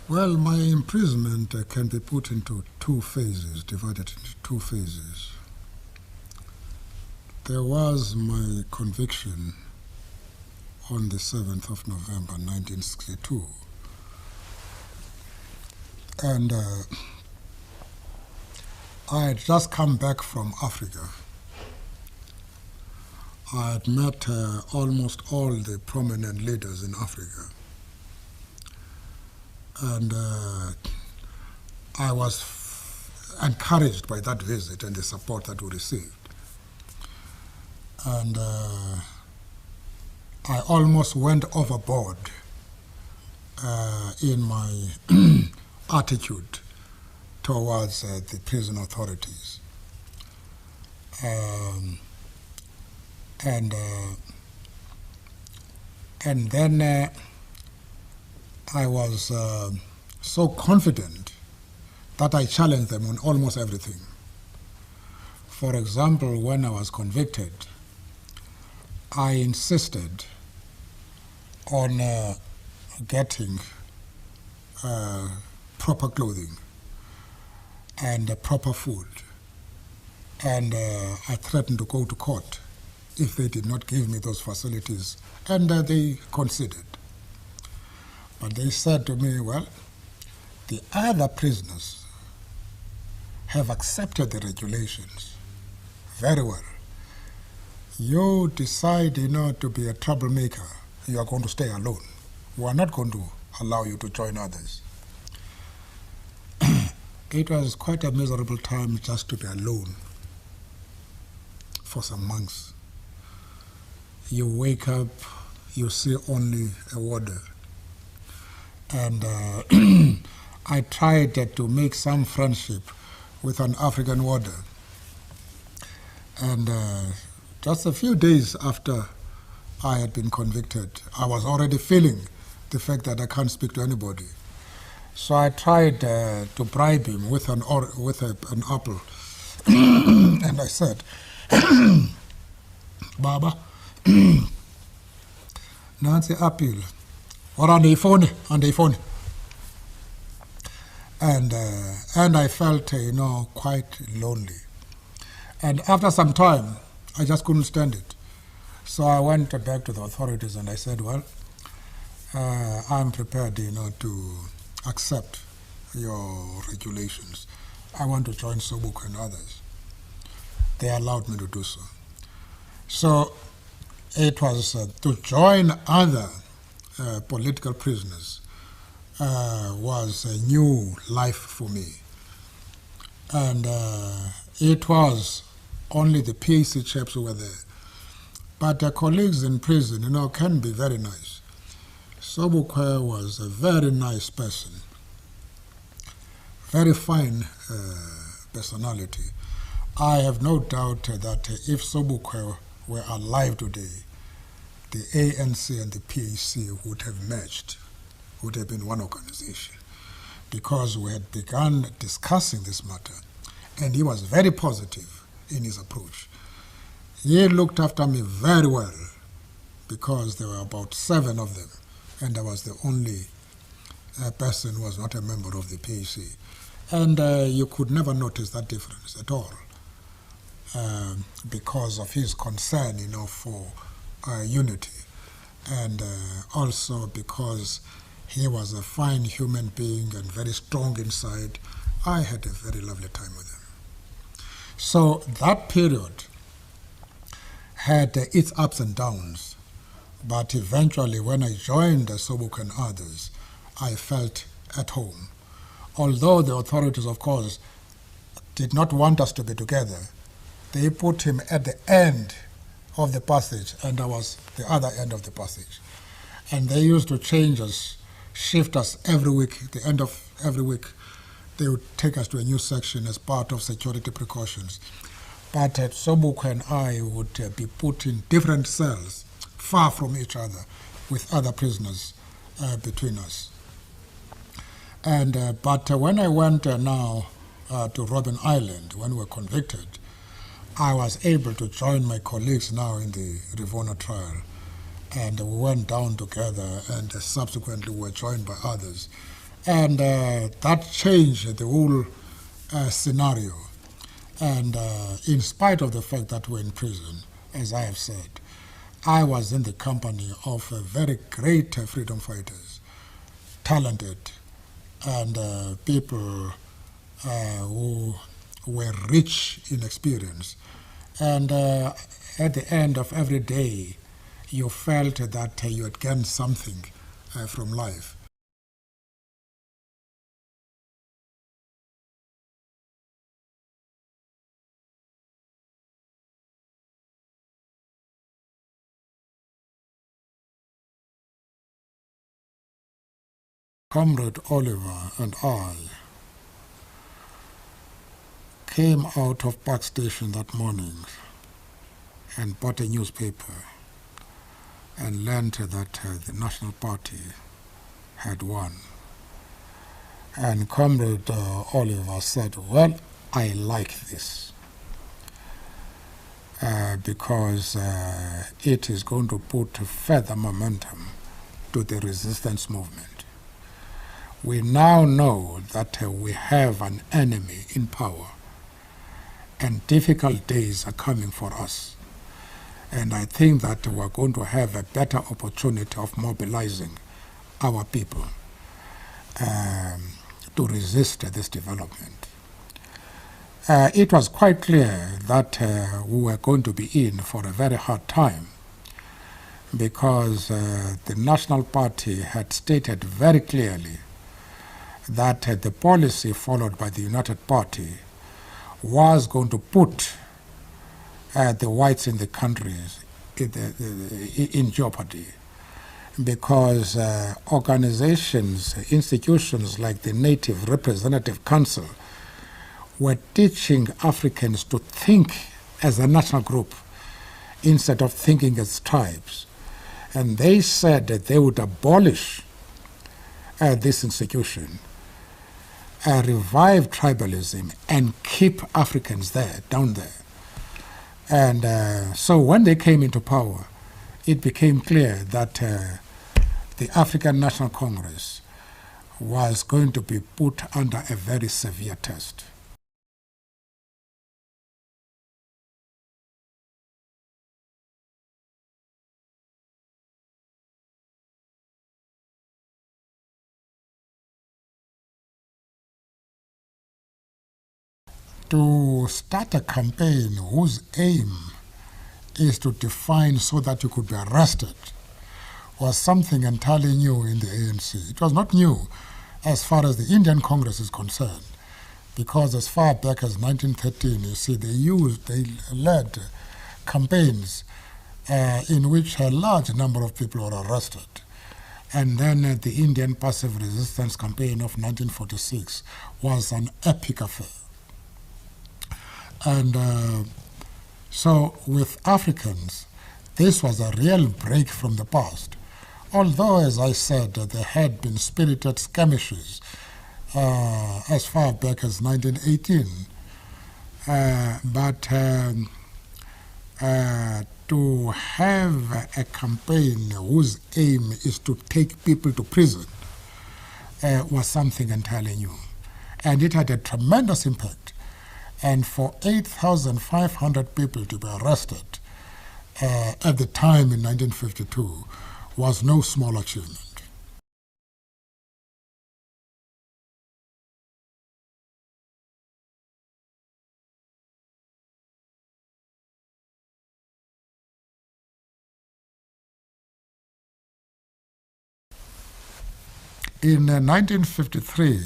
Well, my imprisonment can be put into two phases, divided into two phases. There was my conviction on the 7th of November 1962. And I had just come back from Africa. I had met almost all the prominent leaders in Africa. And I was encouraged by that visit and the support that we received. And I almost went overboard in my attitude towards the prison authorities. And then I was so confident that I challenged them on almost everything. For example, when I was convicted, I insisted on getting proper clothing and proper food. And I threatened to go to court if they did not give me those facilities, and they conceded. But they said to me, well, the other prisoners have accepted the regulations very well. You decide, to be a troublemaker, you are going to stay alone. We are not going to allow you to join others. It was quite a miserable time just to be alone for some months. You wake up, you see only a warder. And I tried to make some friendship with an African warder. And just a few days after I had been convicted, I was already feeling the fact that I can't speak to anybody. So I tried to bribe him with an apple. And I said, Baba, Nancy appeal. Or on the phone. And I felt, quite lonely. And after some time, I just couldn't stand it. So I went back to the authorities and I said, well, I'm prepared, to accept your regulations. I want to join Sobukwe and others. They allowed me to do so. So it was to join other political prisoners was a new life for me. And it was only the PAC chaps who were there. But the colleagues in prison, can be very nice. Sobukwe was a very nice person, very fine personality. I have no doubt that if Sobukwe were alive today, the ANC and the PAC would have merged, would have been one organization, because we had begun discussing this matter, and he was very positive in his approach. He looked after me very well, because there were about 7 of them, and I was the only person who was not a member of the PAC. And you could never notice that difference at all, because of his concern, for unity, and also because he was a fine human being and very strong inside. I had a very lovely time with him. So that period had its ups and downs, but eventually when I joined the Sobukwe and others, I felt at home. Although the authorities, of course, did not want us to be together, they put him at the end of the passage, and I was the other end of the passage. And they used to change us, shift us every week. The end of every week, they would take us to a new section as part of security precautions. But Sobukwe and I would be put in different cells, far from each other, with other prisoners between us. And but when I went now to Robben Island, when we were convicted, I was able to join my colleagues now in the Rivonia Trial. And we went down together, and subsequently were joined by others. And that changed the whole scenario. And in spite of the fact that we're in prison, as I have said, I was in the company of very great freedom fighters, talented, and people who were rich in experience. And at the end of every day, you felt that you had gained something from life. Comrade Oliver and I came out of Park Station that morning and bought a newspaper and learned that the National Party had won. And Comrade Oliver said, well, I like this because it is going to put further momentum to the resistance movement. We now know that we have an enemy in power, and difficult days are coming for us. And I think that we're going to have a better opportunity of mobilizing our people to resist this development. It was quite clear that we were going to be in for a very hard time because the National Party had stated very clearly that the policy followed by the United Party was going to put the whites in the country in jeopardy because organizations, institutions like the Native Representative Council were teaching Africans to think as a national group instead of thinking as tribes. And they said that they would abolish this institution, revive tribalism, and keep Africans there, down there. And so when they came into power, it became clear that the African National Congress was going to be put under a very severe test. To start a campaign whose aim is to define so that you could be arrested was something entirely new in the ANC. It was not new as far as the Indian Congress is concerned, because as far back as 1913, you see, they led campaigns in which a large number of people were arrested. And then the Indian Passive Resistance Campaign of 1946 was an epic affair. And so with Africans, this was a real break from the past. Although, as I said, there had been spirited skirmishes as far back as 1918. But to have a campaign whose aim is to take people to prison was something entirely new. And it had a tremendous impact. And for 8,500 people to be arrested at the time in 1952 was no small achievement. In 1953,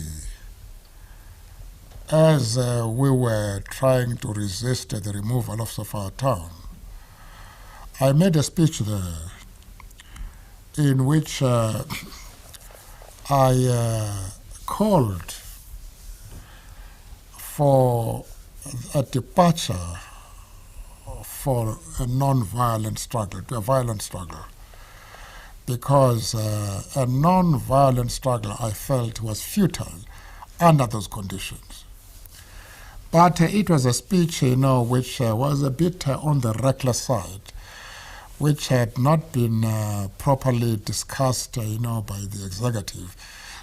as we were trying to resist the removal of Sofia Town, I made a speech there in which I called for a departure for a non-violent struggle, to a violent struggle, because a non-violent struggle I felt was futile under those conditions. But it was a speech, which was a bit on the reckless side, which had not been properly discussed, by the executive.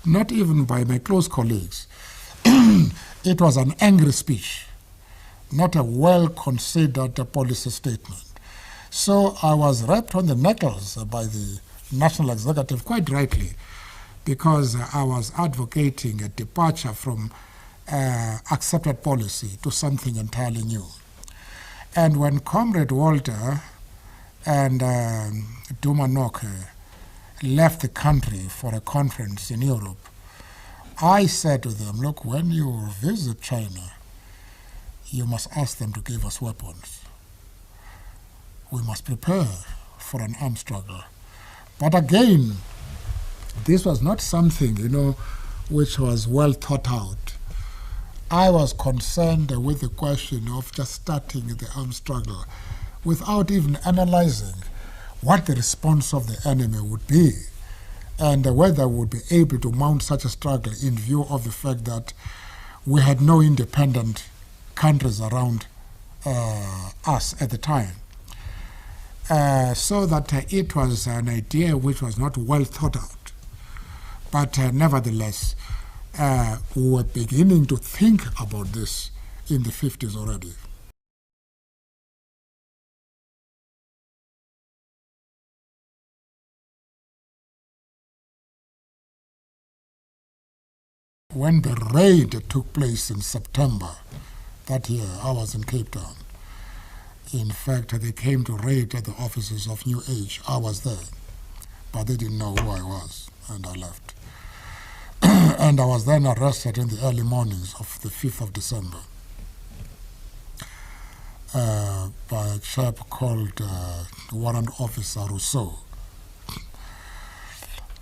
not even by my close colleagues. It was an angry speech, not a well-considered policy statement. So I was rapped on the knuckles by the National Executive, quite rightly, because I was advocating a departure from accepted policy to something entirely new. And when Comrade Walter and Duma Noke left the country for a conference in Europe, I said to them, look, when you visit China, you must ask them to give us weapons. We must prepare for an armed struggle. But again, this was not something, which was well thought out. I was concerned with the question of just starting the armed struggle without even analyzing what the response of the enemy would be and whether we would be able to mount such a struggle in view of the fact that we had no independent countries around us at the time. So that it was an idea which was not well thought out. But nevertheless, we were beginning to think about this in the 50s already. When the raid took place in September that year, I was in Cape Town. In fact, they came to raid at the offices of New Age. I was there, but they didn't know who I was, and I left. And I was then arrested in the early mornings of the 5th of December by a chap called Warrant Officer Rousseau.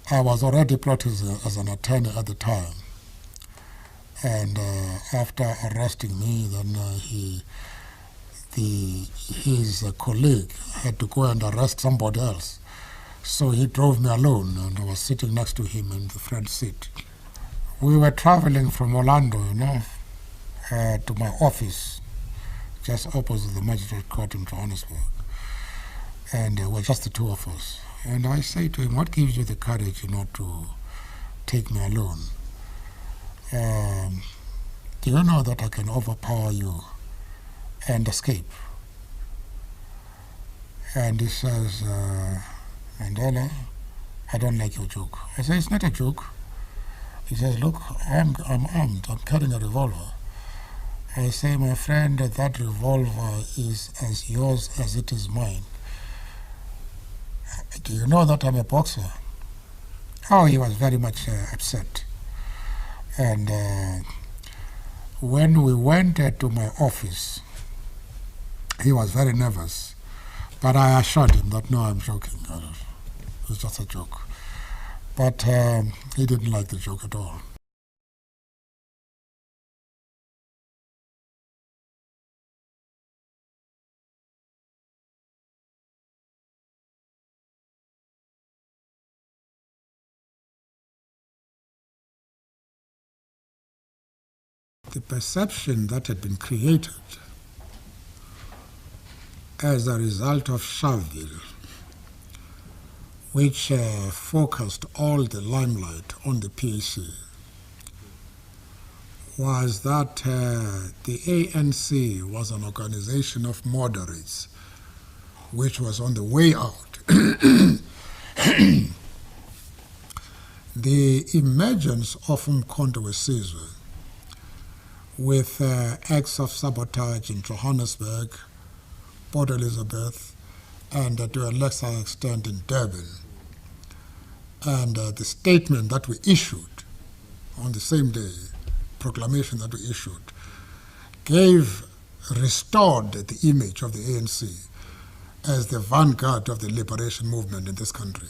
I was already practicing as an attorney at the time. And after arresting me, then his colleague had to go and arrest somebody else. So he drove me alone, and I was sitting next to him in the front seat. We were traveling from Orlando, to my office, just opposite the magistrate court in Johannesburg. And we're just the two of us. And I say to him, what gives you the courage, to take me alone? Do you know that I can overpower you and escape? And he says, Mandela, I don't like your joke. I say, it's not a joke. He says, look, I'm armed, I'm carrying a revolver. I say, my friend, that revolver is as yours as it is mine. Do you know that I'm a boxer? Oh, he was very much upset. And when we went to my office, he was very nervous. But I assured him that, no, I'm joking. It's just a joke. But he didn't like the joke at all. The perception that had been created as a result of Sharpeville, which focused all the limelight on the PAC, was that the ANC was an organization of moderates, which was on the way out. The emergence of Umkhonto weSizwe, with acts of sabotage in Johannesburg, Port Elizabeth, and to a lesser extent in Durban, and the statement that we issued on the same day, proclamation that we issued, restored the image of the ANC as the vanguard of the liberation movement in this country.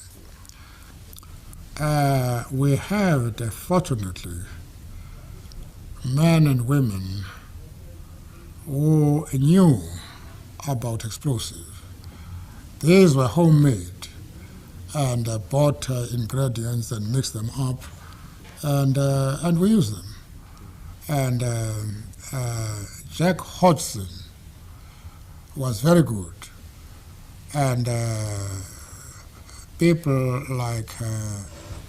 We have, fortunately, men and women who knew about explosives. These were homemade and bought ingredients and mixed them up, and we used them. And Jack Hodgson was very good, and people like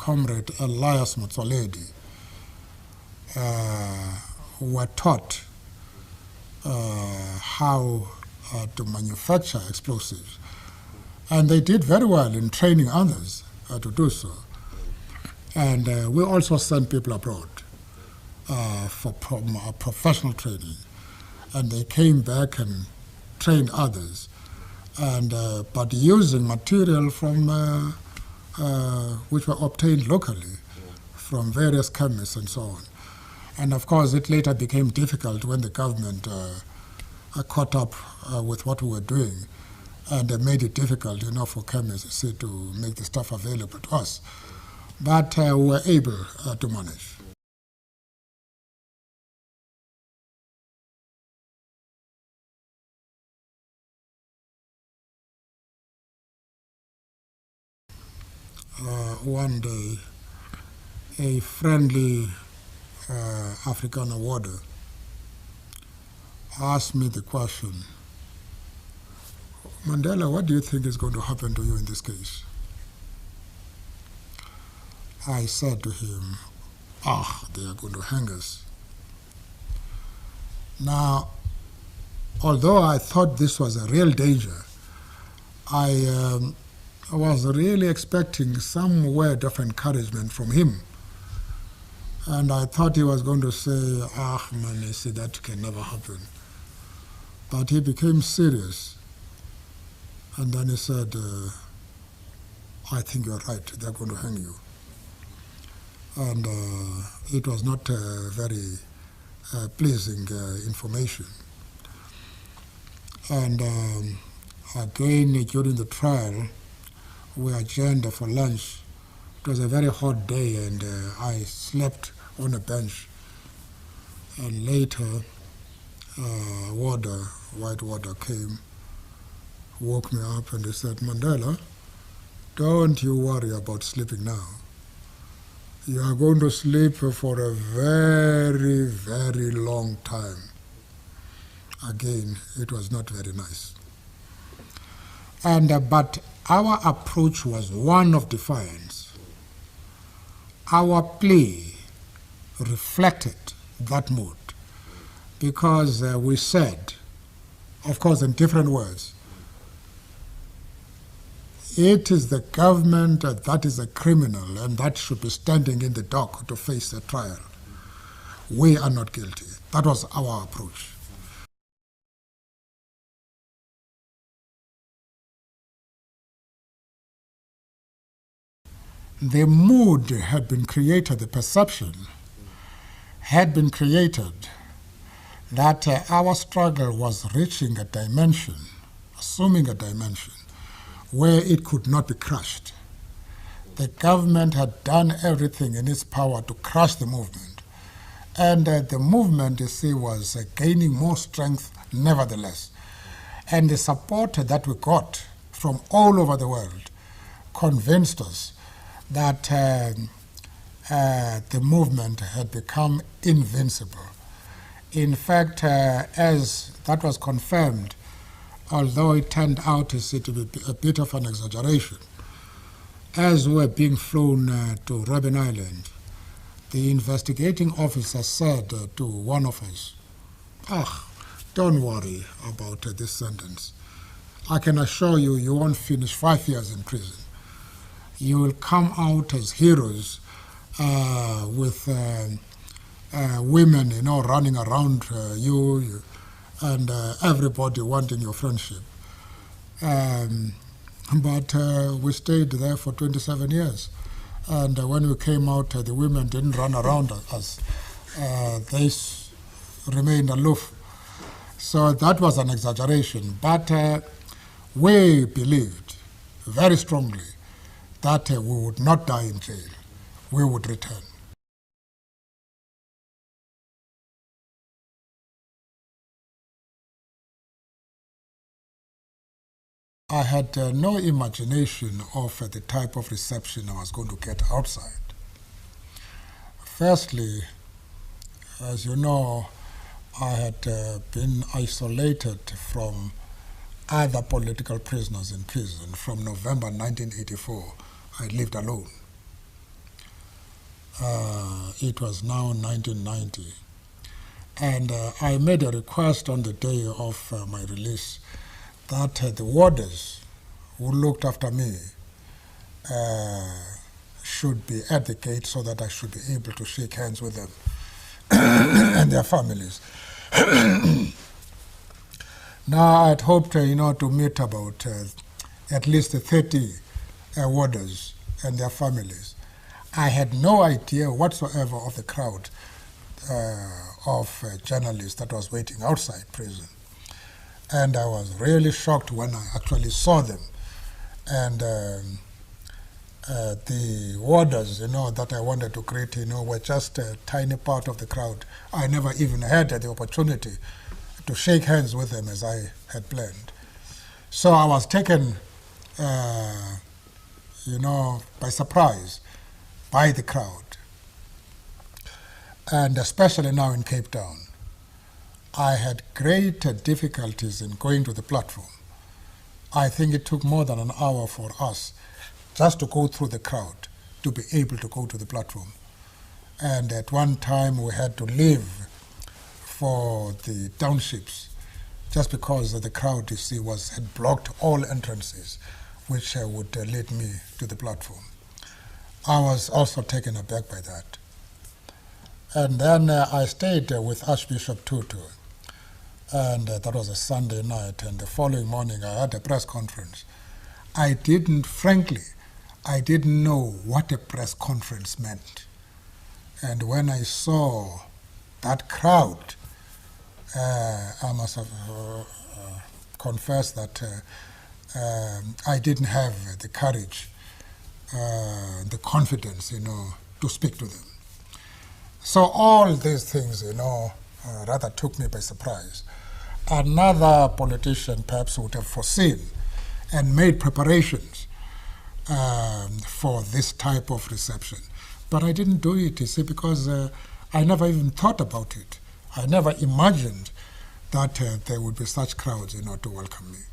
Comrade Elias Motsoledi were taught how to manufacture explosives. And they did very well in training others to do so. And we also sent people abroad for professional training. And they came back and trained others, and but using material from which were obtained locally from various chemists and so on. And of course, it later became difficult when the government caught up with what we were doing, and made it difficult, for chemists to make the stuff available to us. But we were able to manage. One day, a friendly Afrikaner warder asked me the question, Mandela, what do you think is going to happen to you in this case? I said to him, they are going to hang us. Now, although I thought this was a real danger, I was really expecting some word of encouragement from him. And I thought he was going to say, man, you see, that can never happen. But he became serious. And then he said, I think you're right, they're going to hang you. And it was not very pleasing information. And again, during the trial, we adjourned for lunch. It was a very hot day, and I slept on a bench. And later, white warder came, woke me up, and he said, Mandela, don't you worry about sleeping now. You are going to sleep for a very, very long time. Again, it was not very nice. And but our approach was one of defiance. Our plea reflected that mood, because we said, of course in different words, it is the government that is a criminal and that should be standing in the dock to face the trial. We are not guilty. That was our approach. The mood had been created, the perception had been created that our struggle was reaching a dimension, assuming a dimension, where it could not be crushed. The government had done everything in its power to crush the movement. And the movement, you see, was gaining more strength nevertheless. And the support that we got from all over the world convinced us that the movement had become invincible. In fact, as that was confirmed, although it turned out to be a bit of an exaggeration, as we were being flown to Robben Island, the investigating officer said to one of us, don't worry about this sentence. I can assure you, you won't finish 5 years in prison. You will come out as heroes with women, running around you and everybody wanting your friendship. But we stayed there for 27 years. And when we came out, the women didn't run around us. They remained aloof. So that was an exaggeration. But we believed very strongly that we would not die in jail. We would return. I had no imagination of the type of reception I was going to get outside. Firstly, as you know, I had been isolated from other political prisoners in prison. From November 1984, I lived alone. It was now 1990. And I made a request on the day of my release that the warders who looked after me should be at the gate so that I should be able to shake hands with them and their families. Now, I'd hoped, to meet about at least 30 warders and their families. I had no idea whatsoever of the crowd of journalists that was waiting outside prison. And I was really shocked when I actually saw them. And the warders, that I wanted to greet, were just a tiny part of the crowd. I never even had the opportunity to shake hands with them as I had planned. So I was taken, by surprise by the crowd. And especially now in Cape Town, I had great difficulties in going to the platform. I think it took more than an hour for us just to go through the crowd to be able to go to the platform. And at one time we had to leave for the townships just because the crowd, you see, had blocked all entrances which would lead me to the platform. I was also taken aback by that. And then I stayed with Archbishop Tutu, and that was a Sunday night, and the following morning I had a press conference. I didn't know what a press conference meant. And when I saw that crowd, I must have confessed that I didn't have the courage, the confidence, to speak to them. So all these things, rather took me by surprise. Another politician perhaps would have foreseen and made preparations for this type of reception. But I didn't do it, you see, because I never even thought about it. I never imagined that there would be such crowds, to welcome me.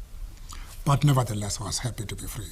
But nevertheless, I was happy to be free.